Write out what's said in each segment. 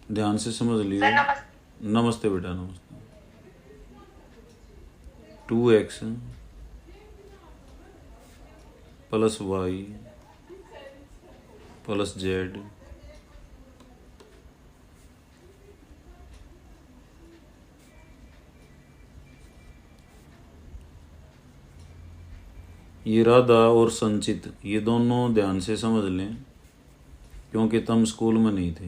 ध्यान से समझ लियो। नमस्ते बेटा, नमस्ते। 2x plus Y plus Z ये राधा और संचित, ये दोनों ध्यान से समझ लें क्योंकि तुम स्कूल में नहीं थे।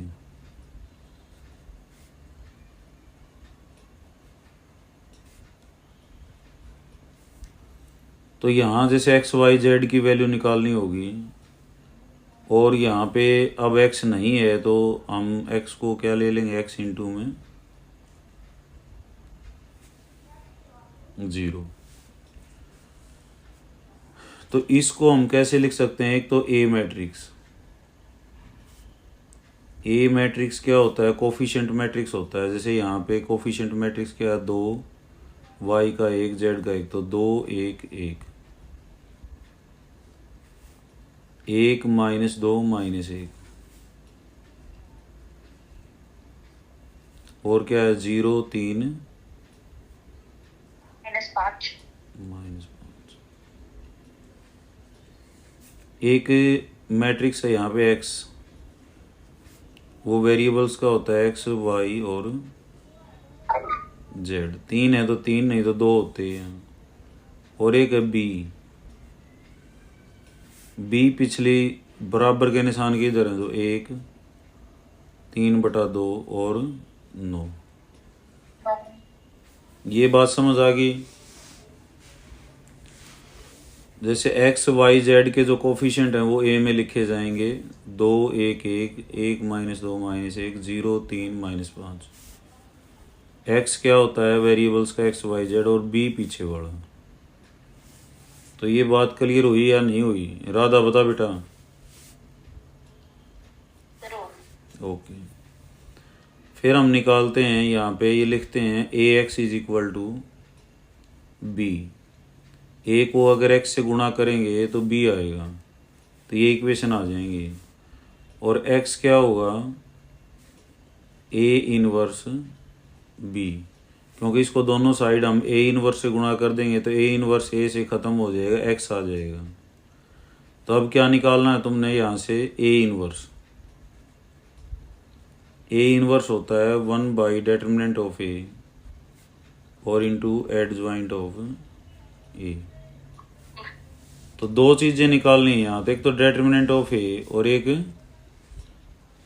तो यहाँ जैसे एक्स वाई जेड की वैल्यू निकालनी होगी और यहाँ पे अब x नहीं है तो हम x को क्या ले लेंगे, x इंटू में 0। तो इसको हम कैसे लिख सकते हैं, एक तो ए मैट्रिक्स। ए मैट्रिक्स क्या होता है, कोफिशिएंट मैट्रिक्स होता है। जैसे यहाँ पे कोफिशिएंट मैट्रिक्स क्या है, 2 y का 1 z का 1, तो 2 1 1 1 माइनस 2 माइनस 1 और क्या है 0 3 -5 एक मैट्रिक्स है यहाँ पे x, वो वेरिएबल्स का होता है x y और z। 3 है तो 3 नहीं तो 2 होते हैं। और एक है b पिछली बराबर के निशान की इधर है तो 1 3/2 और 9। ये बात समझ आ गई। जैसे x y z के जो कोफिशिएंट हैं वो a में लिखे जाएंगे, 2 1 1 1 माइनस 2 माइनस 1 0 3 -5। x क्या होता है, वेरिएबल्स का x y z और b पीछे वाला। तो ये बात क्लियर हुई या नहीं हुई, राधा बता बेटा। ओके, फिर हम निकालते हैं यहाँ पे, ये लिखते हैं ax is equal to b. A को अगर x से गुणा करेंगे तो b आएगा, तो ये इक्वेशन आ जाएंगी। और x क्या होगा, a इनवर्स b, क्योंकि इसको दोनों साइड हम a इनवर्स से गुणा कर देंगे तो a इनवर्स a से ख़त्म हो जाएगा, x आ जाएगा। तो अब क्या निकालना है तुमने यहाँ से, a इनवर्स। a इनवर्स होता है 1/डिटर्मिनेंट ऑफ a और इंटू एडजॉइंट ऑफ a। तो दो चीज़ें निकालनी है यहाँ, तो एक तो डिटर्मिनेंट ऑफ ए और एक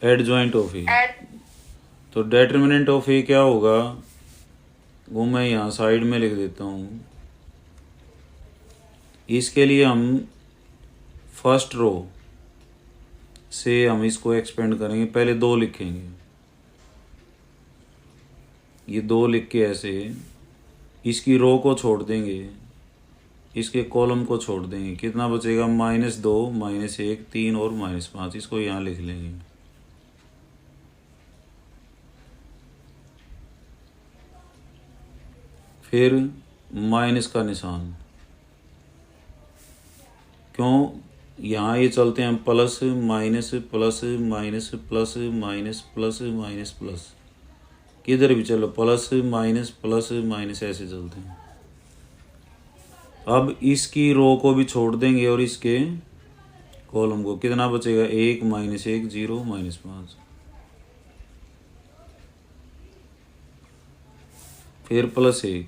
एडजॉइंट ऑफ ए। तो डिटर्मिनेंट ऑफ ए क्या होगा, वो मैं यहाँ साइड में लिख देता हूँ। इसके लिए हम फर्स्ट रो से हम इसको एक्सपेंड करेंगे, पहले 2 लिखेंगे, ये 2 लिख के ऐसे इसकी रो को छोड़ देंगे, इसके कॉलम को छोड़ देंगे। कितना बचेगा, -2 -1 3 और -5। इसको यहाँ लिख लेंगे। फिर माइनस का निशान, क्यों यहाँ ये चलते हैं plus minus plus minus plus minus plus minus plus, किधर भी चलो प्लस माइनस ऐसे चलते हैं। अब इसकी रो को भी छोड़ देंगे और इसके कॉलम को, कितना बचेगा, 1 -1 0 -5। फिर +1।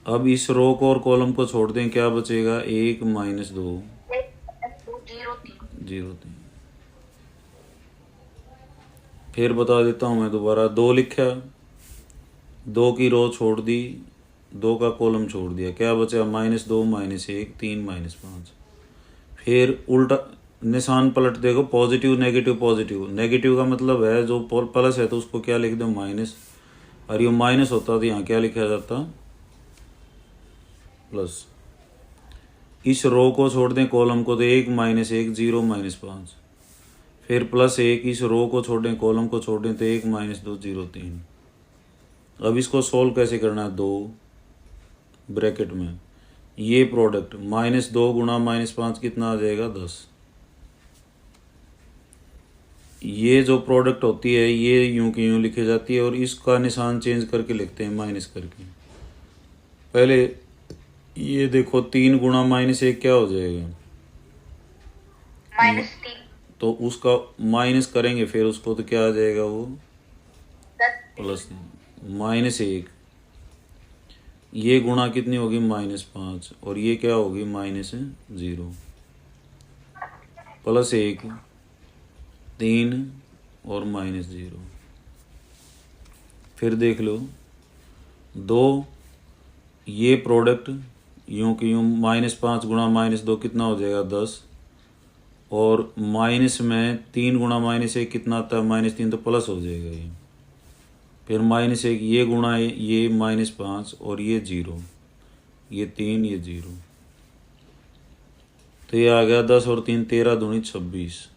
अब इस रो को और कॉलम को छोड़ दें, क्या बचेगा, 1 -2 0 3। फिर बता देता हूँ मैं दोबारा, 2 लिखा, 2 की रो छोड़ दी, 2 का कॉलम छोड़ दिया, क्या बचा, -2 -1 3 -5। फिर उल्टा निशान पलट देखो, पॉजिटिव नेगेटिव पॉजिटिव। नेगेटिव का मतलब है जो प्लस है तो उसको क्या लिख दो, माइनस, और ये माइनस होता तो यहाँ क्या लिखा जाता, प्लस। इस रो को छोड़ दें कॉलम को, तो 1 -1 0 -5। फिर +1, इस रो को छोड़ दें कॉलम को छोड़ दें तो 1 -2 0 3। अब इसको सोल्व कैसे करना है, 2 ब्रैकेट में ये प्रोडक्ट, -2 गुणा -5 कितना आ जाएगा, 10। ये जो प्रोडक्ट होती है ये यूं की यूं लिखी जाती है और इसका निशान चेंज करके लिखते हैं माइनस करके। पहले ये देखो 3 गुणा -1 क्या हो जाएगा? -3। तो उसका माइनस करेंगे फिर उसको तो क्या आ जाएगा वो? 10। प्लस -1। ये गुणा कितनी होगी? -5 और ये क्या होगी? -0 +1 3 और -0। फिर देख लो 2, ये प्रोडक्ट यूं कि यूं -5 गुणा -2 कितना हो जाएगा? 10 और माइनस में 3 गुणा -1 कितना आता है? -3 तो प्लस हो जाएगा ये। फिर -1 ये गुणा ये -5 और ये 0, ये 3 ये 0, तो ये आ गया 10 और 3 13 दूनी 26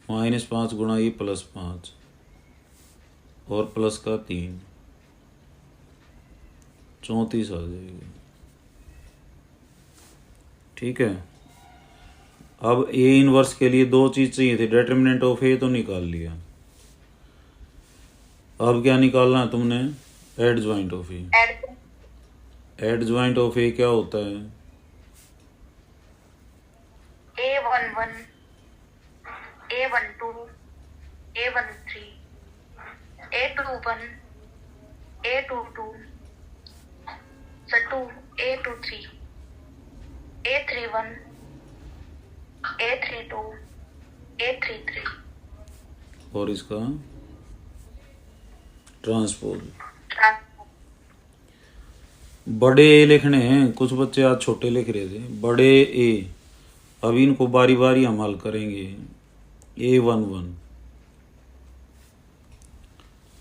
-5 गुणा ये +5 और प्लस का 3 34 आ जाएगी। ठीक है। अब ए इनवर्स के लिए दो चीज चाहिए थी, डिटर्मिनेंट ऑफ ए तो निकाल लिया। अब क्या निकालना है तुमने? Adjoint of a. Adjoint of a क्या होता है? A11 A12 A13 A21 A22 2 A23 A31 A32 A33 और इसका ट्रांसपोज। बड़े ए लिखने हैं, कुछ बच्चे आज छोटे लिख रहे थे। बड़े ए, अब इनको बारी बारी हम हल करेंगे। A11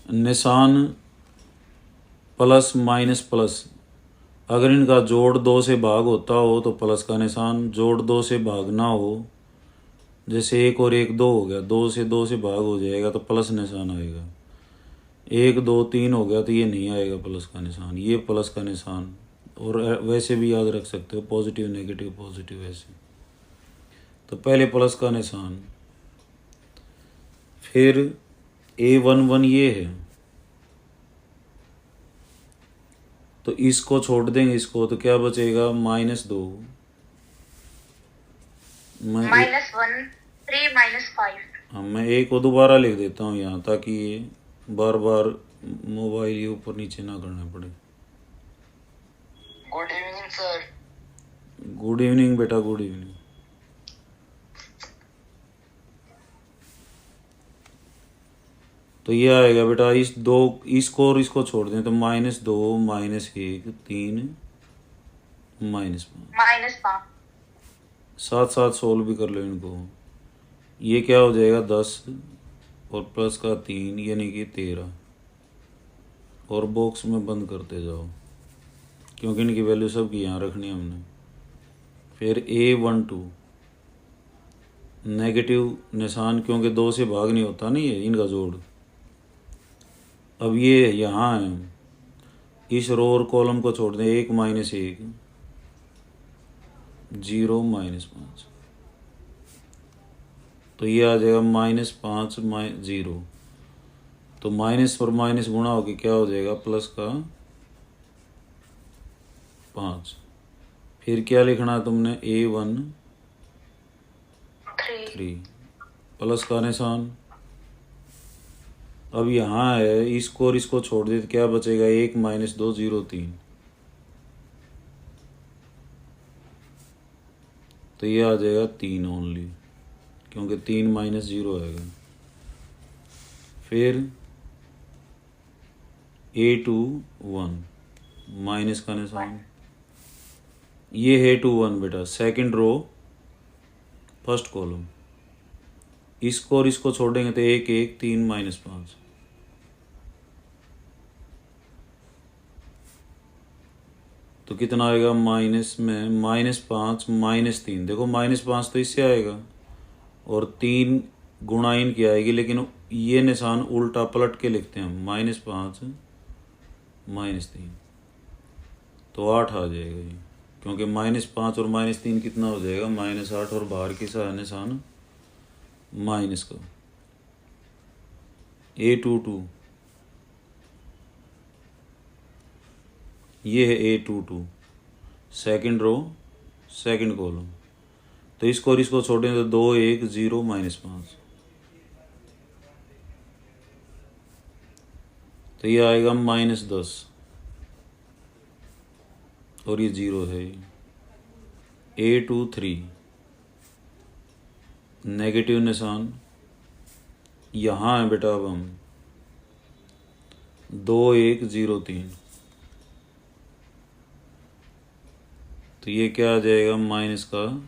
निशान प्लस माइनस प्लस, अगर इनका जोड़ 2 से भाग होता हो तो प्लस का निशान, जोड़ 2 से भाग ना हो, जैसे 1 और 1 2 हो गया, 2 से 2 से भाग हो जाएगा तो प्लस निशान आएगा। 1 2 3 हो गया तो ये नहीं आएगा प्लस का निशान, ये प्लस का निशान। और वैसे भी याद रख सकते हो, पॉजिटिव नेगेटिव पॉजिटिव ऐसे। तो पहले प्लस का निशान, फिर A11 ये है, तो इसको छोड़ देंगे इसको, तो क्या बचेगा? -2 -1 3 -5। हाँ, मैं ए को दोबारा लिख देता हूँ यहाँ, ताकि ये बार बार मोबाइल ये ऊपर नीचे ना करना पड़े। Good evening sir. Good evening बेटा, गुड इवनिंग। तो ये आएगा बेटा, इसको और इसको छोड़ दें तो -2 -1 3 -5। साथ साथ सोल्व भी कर लो इनको। ये क्या हो जाएगा? 10 और प्लस का 3 यानी कि 13, और बॉक्स में बंद करते जाओ क्योंकि इनकी वैल्यू सब की यहाँ रखनी है हमने। फिर A12 नेगेटिव निशान, क्योंकि 2 से भाग नहीं होता नहीं है इनका जोड़। अब ये यहाँ है, इस रो और कॉलम को छोड़ दें, 1 -1 0 -5, तो ये आ जाएगा -5 0, तो माइनस और माइनस गुणा होके क्या हो जाएगा? प्लस का 5। फिर क्या लिखना है तुमने? A1 3 प्लस का निशान। अब यहाँ है, इसको और इसको छोड़ दे तो क्या बचेगा? 1 -2 0 3, तो ये आ जाएगा 3 ओनली, क्योंकि 3 -0 आएगा। फिर A21 माइनस का निशान, ये है 21 बेटा, सेकंड रो फर्स्ट कॉलम। इसको और इसको छोड़ेंगे तो 1 1 3 -5, तो कितना आएगा? माइनस में -5 -3, देखो -5 तो इससे आएगा और 3 गुणा इनकी आएगी, लेकिन ये निशान उल्टा पलट के लिखते हैं, -5 -3, तो 8 आ जाएगा ये, क्योंकि -5 और -3 कितना हो जाएगा? -8, और बाहर की सा निशान माइनस का, A22 ये है A22 second row second column. तो इसको और इसको छोड़ें तो 2 1 0 -5, तो ये आएगा -10 और ये 0 है। A23 नेगेटिव निशान यहाँ है बेटा। अब हम 2 1 0 3, तो ये क्या आ जाएगा -6।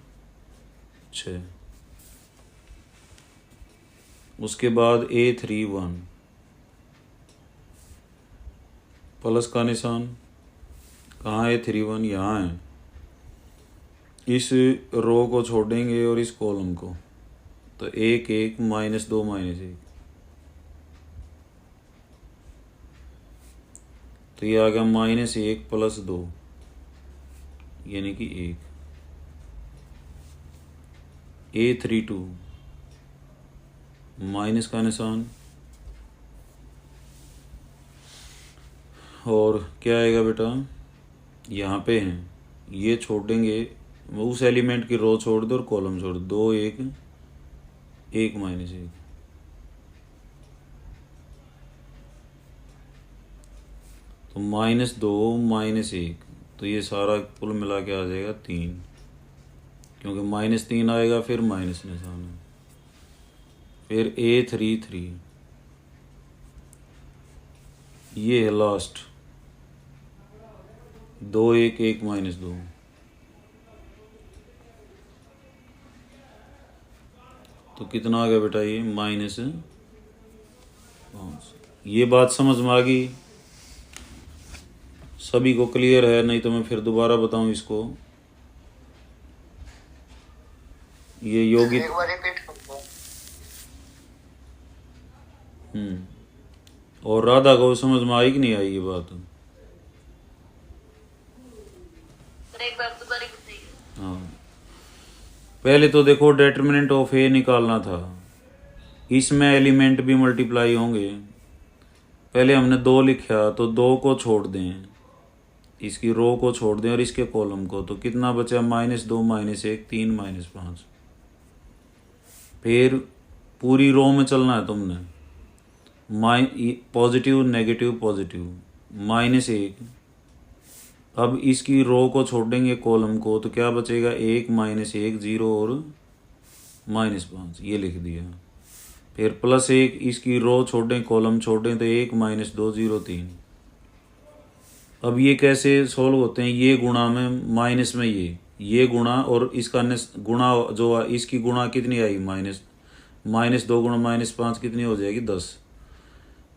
उसके बाद A31 प्लस का निशान कहाँ है? A31 यहाँ है। इस रो को छोड़ेंगे और इस कॉलम को, तो 1 1 -2 -1, तो ये आ गया -1 + 2 यानी कि 1। A32 माइनस का निशान और क्या आएगा बेटा? यहाँ पे हैं, ये छोड़ेंगे, उस एलिमेंट की रो छोड़ दो और कॉलम छोड़ दो। 2 1 1 -1, तो -2 -1, तो ये सारा कुल मिला के आ जाएगा 3, क्योंकि -3 आएगा फिर माइनस निशान है। फिर A33 ये है लास्ट, 2 1 1 -2, तो कितना आ गया बेटा? ये -5। ये बात समझ में आ गई? सभी को क्लियर है? नहीं तो मैं फिर दोबारा बताऊं इसको। ये योगी एक बार रिपीट करते हैं। और राधा को समझ में आई कि नहीं आई ये बात? एक बार दोबारा बताइए। हाँ, पहले तो देखो डिटरमिनेंट ऑफ ए निकालना था, इसमें एलिमेंट भी मल्टीप्लाई होंगे। पहले हमने 2 लिखा, तो 2 को छोड़ दें, इसकी रो को छोड़ दें और इसके कॉलम को, तो कितना बचा? -2 -1 3 -5। फिर पूरी रो में चलना है तुमने, पॉजिटिव नेगेटिव पॉजिटिव -1। अब इसकी रो को छोड़ेंगे कॉलम को, तो क्या बचेगा? 1 -1 0 और -5, ये लिख दिया। फिर +1 इसकी रो छोड़ें कॉलम छोड़ें, तो 1 -2 0 3। अब ये कैसे सोल्व होते हैं? ये गुणा में माइनस में ये गुणा और इसका गुणा, जो इसकी गुणा कितनी आई? -2 गुणा -5 कितनी हो जाएगी? 10,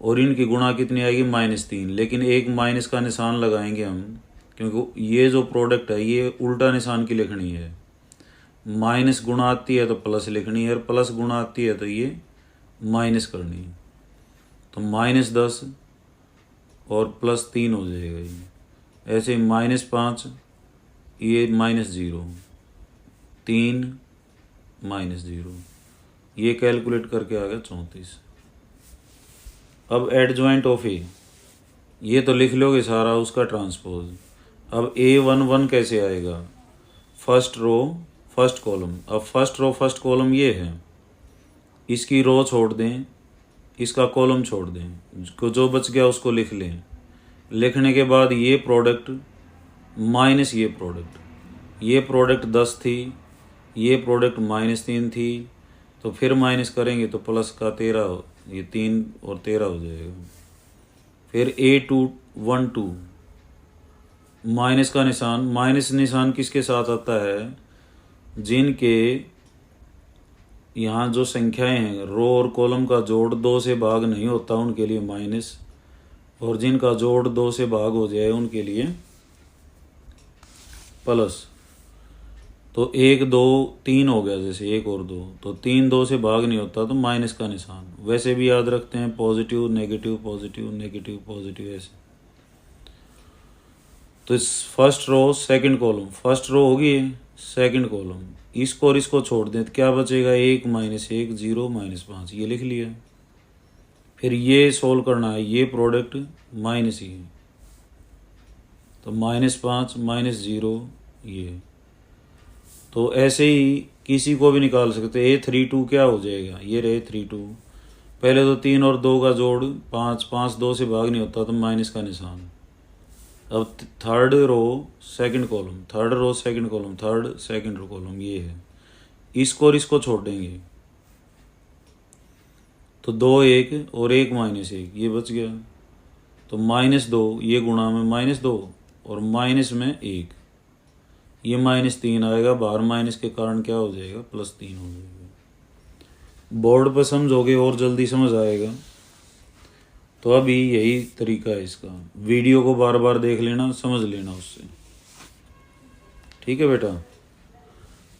और इनकी गुणा कितनी आएगी? -3। लेकिन एक माइनस का निशान लगाएंगे हम, क्योंकि ये जो प्रोडक्ट है ये उल्टा निशान की लिखनी है। माइनस गुणा आती है तो प्लस लिखनी है, और प्लस गुणा आती है तो ये माइनस करनी है। तो -10 और +3 हो जाएगा ये। ऐसे -5 ये -0 3 -0, ये कैलकुलेट करके आ गया 34। अब एडजॉइंट ऑफ ए, ये तो लिख लोगे सारा, उसका ट्रांसपोज। अब A11 कैसे आएगा? First row first column. अब फर्स्ट रो फर्स्ट कॉलम ये है, इसकी रो छोड़ दें, इसका कॉलम छोड़ दें, जो बच गया उसको लिख लें। लिखने के बाद ये प्रोडक्ट माइनस ये प्रोडक्ट 10 थी, ये प्रोडक्ट -3 थी, तो फिर माइनस करेंगे तो प्लस का 13, ये 3 और 13 हो जाएगा। फिर A212 माइनस का निशान, माइनस निशान किसके साथ आता है? जिनके यहाँ जो संख्याएं हैं, रो और कॉलम का जोड़ 2 से भाग नहीं होता उनके लिए माइनस, और जिनका जोड़ 2 से भाग हो जाए उनके लिए प्लस। तो 1 2 3 हो गया, जैसे 1 और 2, तो 3 2 से भाग नहीं होता तो माइनस का निशान। वैसे भी याद रखते हैं, positive negative positive negative positive, ऐसे। तो इस first row second column, first row होगी सेकंड कॉलम, इसको और इसको छोड़ दें तो क्या बचेगा, 1 -1 0 -5, ये लिख लिया। फिर ये सोल्व करना है, ये प्रोडक्ट माइनस ही है, तो -5 -0 ये। तो ऐसे ही किसी को भी निकाल सकते। A32 क्या हो जाएगा, ये रहे 32, पहले तो 3 और 2 का जोड़ 5, 5 2 से भाग नहीं होता तो माइनस का निशान। अब third row second column, third row second column, third second column, ये है। इसको और इसको छोड़ देंगे तो 2 1 और 1 -1 ये बच गया। तो -2 ये गुणा में -2 और माइनस में 1, ये -3 आएगा बाहर, माइनस के कारण क्या हो जाएगा, +3 हो जाएगा। बोर्ड पर समझोगे और जल्दी समझ आएगा। तो अभी यही तरीका है इसका, वीडियो को बार बार देख लेना, समझ लेना उससे, ठीक है बेटा।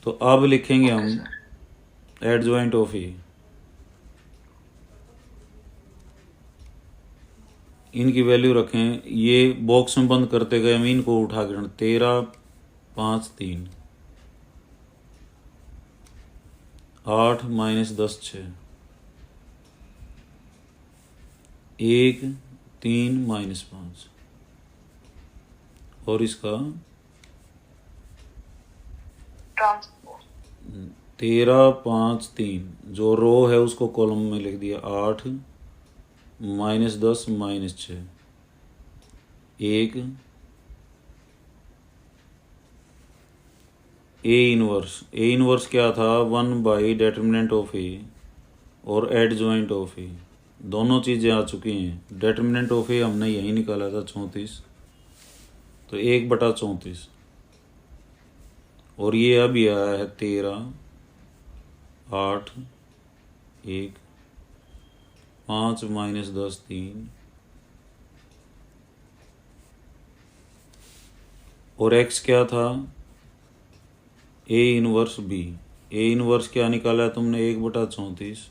तो अब लिखेंगे हम एडजॉइंट ऑफ ए, इनकी वैल्यू रखें, ये बॉक्स में बंद करते गए हम इनको उठा कर 13 5 3 8 -10 6 1 3 -5 और इसका ट्रांसपोज 13 5 3 जो रो है उसको कॉलम में लिख दिया, 8 -10 -6 1 ए इनवर्स क्या था, 1/डिटर्मिनेंट ऑफ ए और एडजॉइंट ऑफ ए, दोनों चीज़ें आ चुकी हैं। डिटर्मिनेंट ऑफ ए हमने यही निकाला था 34, तो 1/34 और ये अभी आया है 13 8 1 5 -10 3 और x क्या था, A inverse B. A inverse क्या निकाला है तुमने, 1/34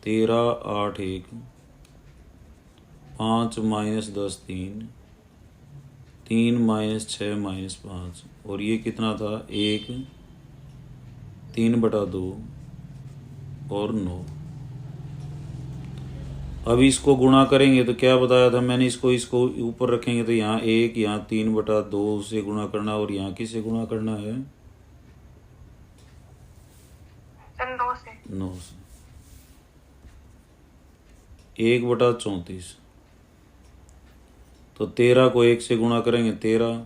13 8 1 5 -10 3 3 -6 -5 और ये कितना था, 1 3/2 और 9। अब इसको गुणा करेंगे तो क्या बताया था मैंने, इसको ऊपर रखेंगे तो यहाँ 1, यहाँ 3/2 से गुणा करना और यहाँ किससे गुणा करना है, 9 से। 1/34 तो 13 को 1 से गुणा करेंगे 13,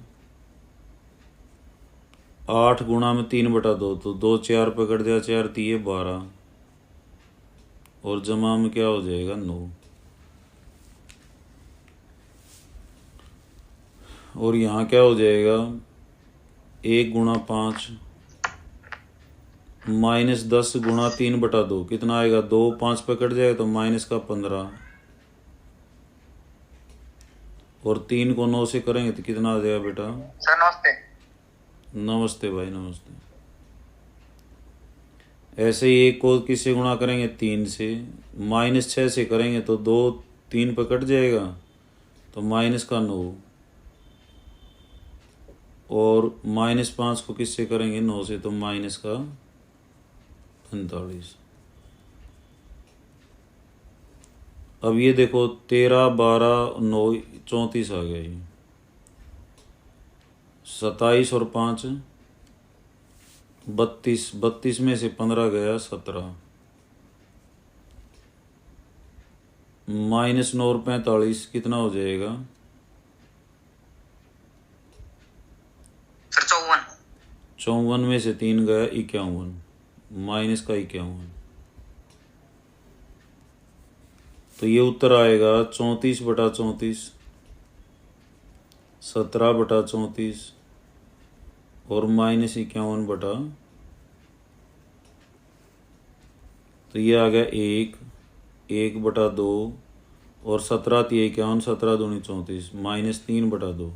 8 गुणा में 3/2 तो 2 4 पकड़ दिया, 4 3 12 और जमा में क्या हो जाएगा 9। और यहाँ क्या हो जाएगा, 1 गुणा 5 -10 गुणा 3/2 कितना आएगा, 2 5 पकड़ जाएगा तो -15 और 3 को 9 से करेंगे तो कितना आ जाएगा बेटा। सर नमस्ते। नमस्ते भाई नमस्ते। ऐसे ही 1 को किससे गुणा करेंगे, 3 से, -6 से करेंगे तो 2 3 पे कट जाएगा तो -9 और -5 को किससे करेंगे, 9 से, तो -45। अब ये देखो 13 12 9 34 आ गया, ये 27 और 5 32, 32 में से 15 गया 17, -9 और 45 कितना हो जाएगा, सर 54। 54 में से 3 गया 51, -51। तो ये उत्तर आएगा 34/34, 17/34 और -51 तो ये आ गया 1 1/2 और 17 3 51, 17 दूनी 34 -3/2।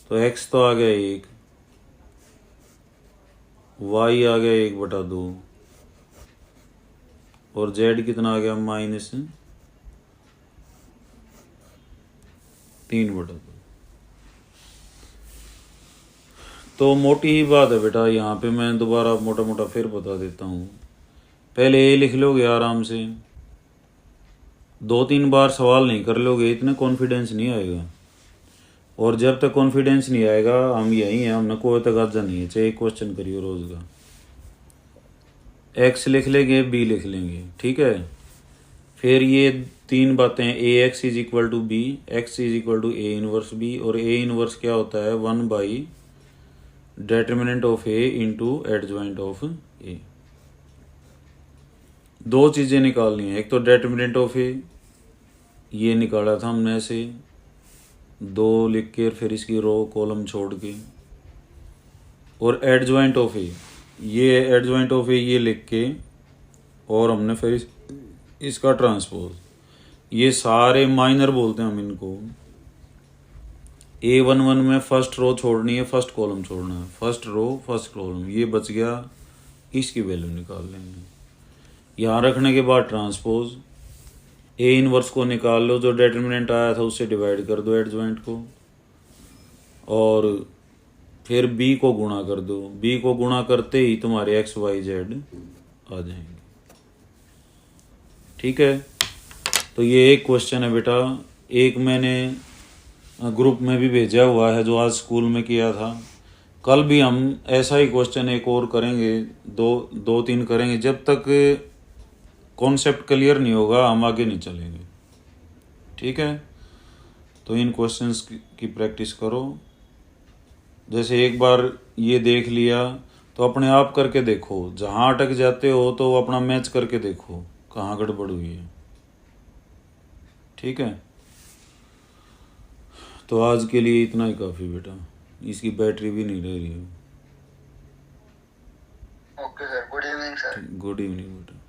तो x तो आ गया 1, y आ गया 1/2 और z कितना आ गया, -3/2। तो मोटी ही बात है बेटा, यहाँ पे मैं दोबारा मोटा मोटा फिर बता देता हूँ। पहले ए लिख लोगे आराम से, 2-3 बार सवाल नहीं कर लोगे, इतना कॉन्फिडेंस नहीं आएगा। और जब तक कॉन्फिडेंस नहीं आएगा, हम यही हैं, हमने कोई तगाजा नहीं है, चाहे एक क्वेश्चन करिए रोज का। एक्स लिख लेंगे, बी लिख लेंगे, ठीक है। फिर ये 3 बातें, a x is equal to b, x is equal to a inverse b, और ए इनवर्स क्या होता है 1/, determinant of a into adjoint of a. 2 चीज़ें निकालनी है, एक तो डेटर्मिनेंट ऑफ ए, ये निकाला था हमने ऐसे 2 लिख के, फिर इसकी रो कॉलम छोड़ के, और एडजॉइंट ऑफ ए, ये एडजॉइंट ऑफ ए ये लिख के, और हमने फिर इसका ट्रांसपोज। ये सारे माइनर बोलते हैं हम इनको। A11 में फर्स्ट रो छोड़नी है, फर्स्ट कॉलम छोड़ना है, फर्स्ट रो फर्स्ट कॉलम, ये बच गया, इसकी वैल्यू निकाल लेंगे। यहाँ रखने के बाद ट्रांसपोज, ए इनवर्स को निकाल लो, जो डेटर्मिनेंट आया था उससे डिवाइड कर दो एडजॉइंट को, और फिर बी को गुणा कर दो। बी को गुणा करते ही तुम्हारे एक्स वाई जेड आ जाएंगे, ठीक है। तो ये एक क्वेश्चन है बेटा, एक मैंने ग्रुप में भी भेजा हुआ है जो आज स्कूल में किया था। कल भी हम ऐसा ही क्वेश्चन एक और करेंगे, 2-3 करेंगे। जब तक कॉन्सेप्ट क्लियर नहीं होगा हम आगे नहीं चलेंगे, ठीक है। तो इन क्वेश्चंस की प्रैक्टिस करो। जैसे एक बार ये देख लिया तो अपने आप करके देखो, जहाँ अटक जाते हो तो अपना मैच करके देखो कहाँ गड़बड़ हुई है, ठीक है। तो आज के लिए इतना ही काफ़ी बेटा, इसकी बैटरी भी नहीं रह रही है। Okay sir, good evening sir. Good evening बेटा।